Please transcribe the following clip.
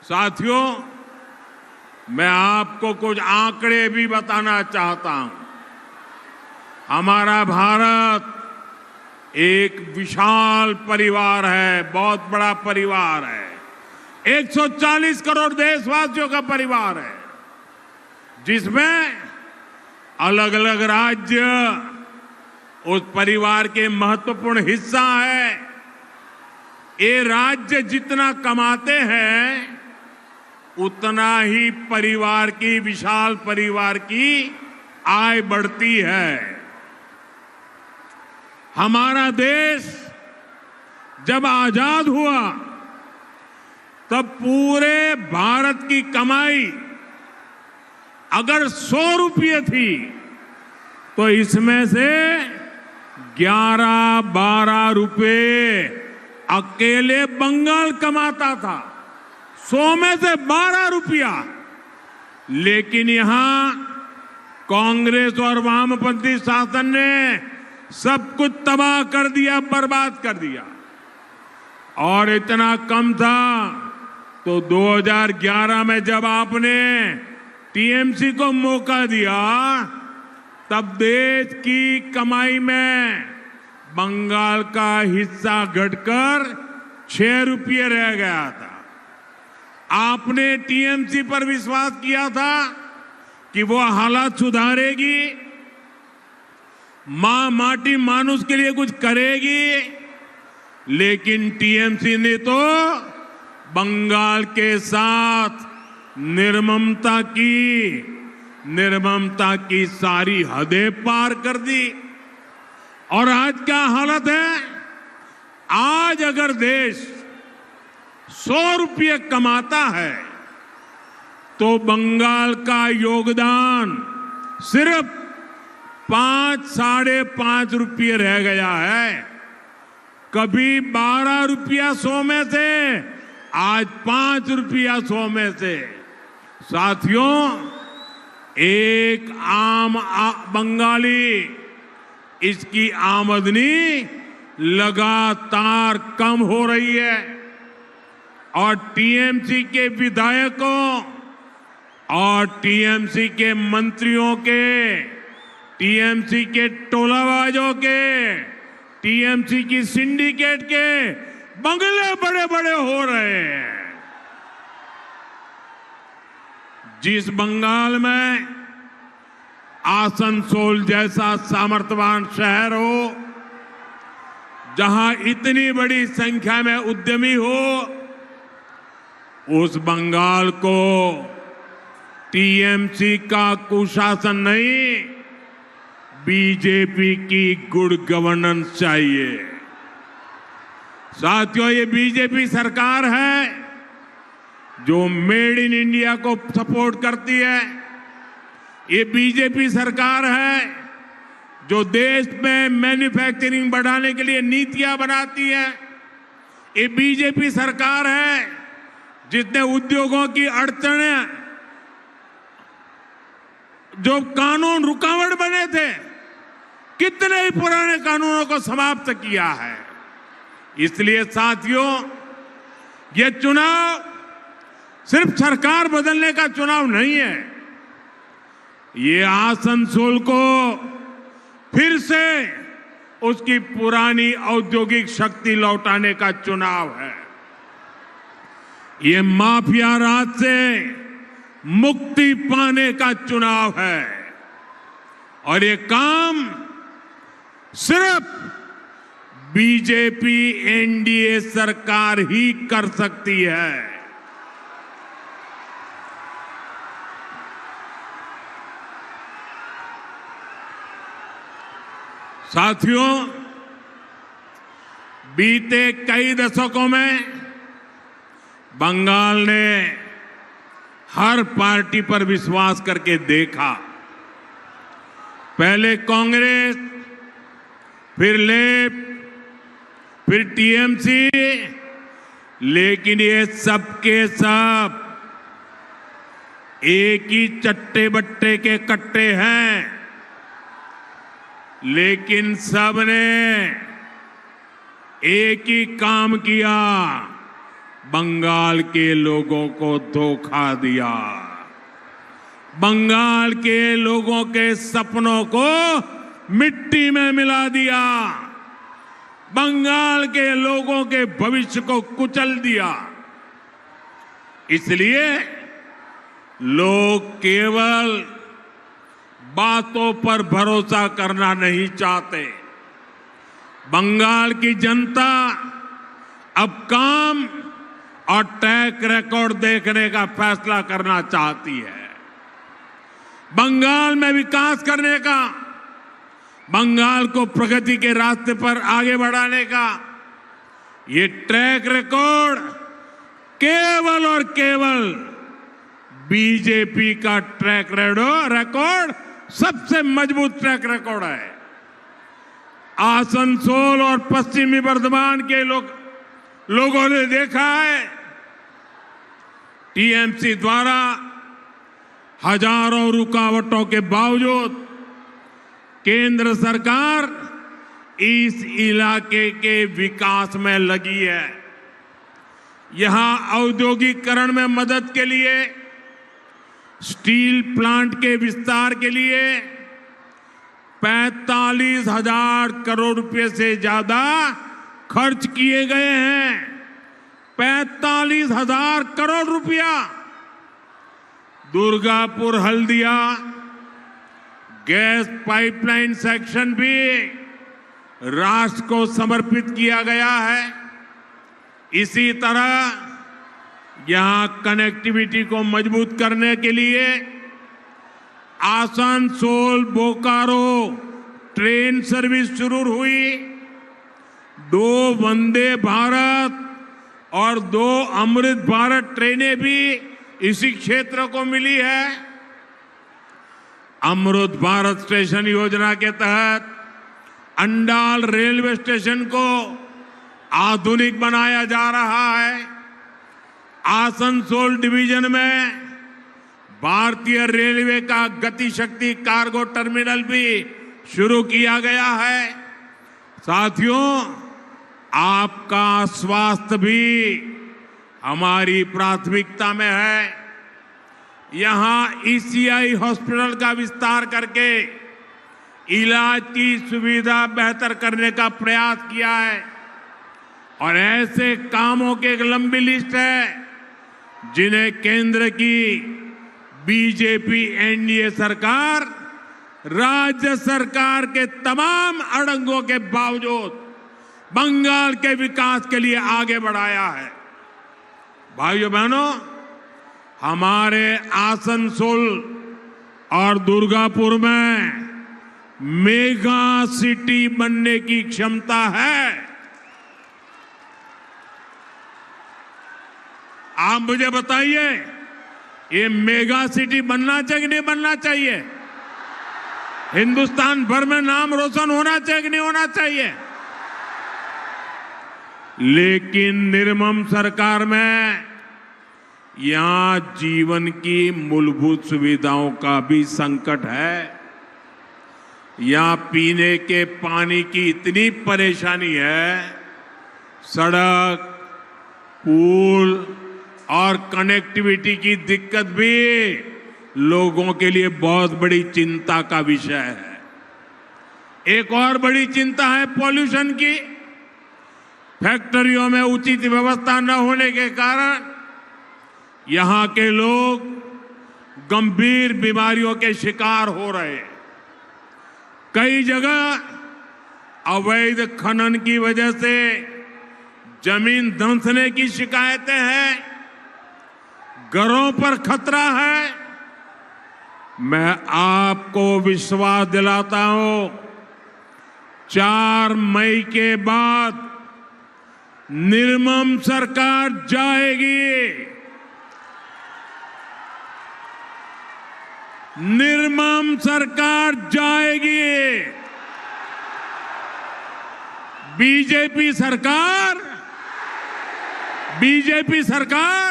साथियों, मैं आपको कुछ आंकड़े भी बताना चाहता हूं। हमारा भारत एक विशाल परिवार है, बहुत बड़ा परिवार है। 140 करोड़ देशवासियों का परिवार है, जिसमें अलग अलग राज्य उस परिवार के महत्वपूर्ण हिस्सा है। ये राज्य जितना कमाते हैं, उतना ही विशाल परिवार की आय बढ़ती है। हमारा देश जब आजाद हुआ, तब पूरे भारत की कमाई अगर 100 रुपये थी, तो इसमें से 11-12 रुपये अकेले बंगाल कमाता था। 100 में से 12 रुपया। लेकिन यहां कांग्रेस और वामपंथी शासन ने सब कुछ तबाह कर दिया, बर्बाद कर दिया। और इतना कम था तो 2011 में जब आपने टीएमसी को मौका दिया, तब देश की कमाई में बंगाल का हिस्सा घटकर 6 रुपये रह गया था। आपने टीएमसी पर विश्वास किया था कि वो हालात सुधारेगी, माटी मानुष के लिए कुछ करेगी, लेकिन टीएमसी ने तो बंगाल के साथ निर्ममता की सारी हदें पार कर दी। और आज क्या हालत है? आज अगर देश 100 रुपये कमाता है, तो बंगाल का योगदान सिर्फ 5-5.5 रुपये रह गया है। कभी 12 रुपया 100 में से, आज 5 रुपया 100 में से। साथियों, एक आम बंगाली, इसकी आमदनी लगातार कम हो रही है। और टीएमसी के विधायकों और टीएमसी के मंत्रियों के, टीएमसी के टोलाबाजों के, टीएमसी की सिंडिकेट के बंगले बड़े बड़े हो रहे हैं। जिस बंगाल में आसनसोल जैसा सामर्थ्यवान शहर हो, जहां इतनी बड़ी संख्या में उद्यमी हो, उस बंगाल को टीएमसी का कुशासन नहीं, बीजेपी की गुड गवर्नेंस चाहिए। साथियों, ये बीजेपी सरकार है जो मेड इन इंडिया को सपोर्ट करती है। ये बीजेपी सरकार है जो देश में मैन्युफैक्चरिंग बढ़ाने के लिए नीतियां बनाती है। ये बीजेपी सरकार है जिसने उद्योगों की अड़चनें, जो कानून रुकावट बने थे, कितने ही पुराने कानूनों को समाप्त किया है। इसलिए साथियों, ये चुनाव सिर्फ सरकार बदलने का चुनाव नहीं है, ये आसनसोल को फिर से उसकी पुरानी औद्योगिक शक्ति लौटाने का चुनाव है। ये माफिया राज से मुक्ति पाने का चुनाव है। और ये काम सिर्फ बीजेपी एनडीए सरकार ही कर सकती है। साथियों, बीते कई दशकों में बंगाल ने हर पार्टी पर विश्वास करके देखा। पहले कांग्रेस, फिर लेफ्ट, फिर टीएमसी, लेकिन ये सब के सब एक ही चट्टे बट्टे के कट्टे हैं। लेकिन सबने एक ही काम किया, बंगाल के लोगों को धोखा दिया। बंगाल के लोगों के सपनों को मिट्टी में मिला दिया। बंगाल के लोगों के भविष्य को कुचल दिया। इसलिए लोग केवल बातों पर भरोसा करना नहीं चाहते। बंगाल की जनता अब काम और ट्रैक रिकॉर्ड देखने का फैसला करना चाहती है। बंगाल में विकास करने का, बंगाल को प्रगति के रास्ते पर आगे बढ़ाने का ये ट्रैक रिकॉर्ड केवल और केवल बीजेपी का ट्रैक रिकॉर्ड सबसे मजबूत ट्रैक रिकॉर्ड है। आसनसोल और पश्चिमी बर्धमान के लोगों ने देखा है, टीएमसी द्वारा हजारों रुकावटों के बावजूद केंद्र सरकार इस इलाके के विकास में लगी है। यहां औद्योगिकरण में मदद के लिए, स्टील प्लांट के विस्तार के लिए 45,000 करोड़ रुपए से ज्यादा खर्च किए गए हैं। 45,000 करोड़ रुपया। Durgapur Haldia gas pipeline section भी राष्ट्र को समर्पित किया गया है। इसी तरह यहां कनेक्टिविटी को मजबूत करने के लिए आसनसोल बोकारो ट्रेन सर्विस शुरू हुई। 2 वंदे भारत और 2 अमृत भारत ट्रेनें भी इसी क्षेत्र को मिली है। अमृत भारत स्टेशन योजना के तहत अंडाल रेलवे स्टेशन को आधुनिक बनाया जा रहा है। आसनसोल डिवीजन में भारतीय रेलवे का गति शक्ति कार्गो टर्मिनल भी शुरू किया गया है। साथियों, आपका स्वास्थ्य भी हमारी प्राथमिकता में है। यहां ईसीआई हॉस्पिटल का विस्तार करके इलाज की सुविधा बेहतर करने का प्रयास किया है और ऐसे कामों की एक लंबी लिस्ट है जिन्हें केंद्र की बीजेपी एनडीए सरकार राज्य सरकार के तमाम अड़ंगों के बावजूद बंगाल के विकास के लिए आगे बढ़ाया है। भाइयों बहनों, हमारे आसनसोल और दुर्गापुर में मेगा सिटी बनने की क्षमता है। आप मुझे बताइए, ये मेगा सिटी बनना चाहिए कि नहीं बनना चाहिए? हिंदुस्तान भर में नाम रोशन होना चाहिए कि नहीं होना चाहिए? लेकिन निर्मम सरकार में यहां जीवन की मूलभूत सुविधाओं का भी संकट है। यहां पीने के पानी की इतनी परेशानी है, सड़क, पुल और कनेक्टिविटी की दिक्कत भी लोगों के लिए बहुत बड़ी चिंता का विषय है। एक और बड़ी चिंता है पॉल्यूशन की। फैक्ट्रियों में उचित व्यवस्था न होने के कारण यहां के लोग गंभीर बीमारियों के शिकार हो रहे हैं। कई जगह अवैध खनन की वजह से जमीन धंसने की शिकायतें हैं, घरों पर खतरा है। मैं आपको विश्वास दिलाता हूं, 4 मई के बाद निर्मम सरकार जाएगी। निर्मम सरकार जाएगी। बीजेपी सरकार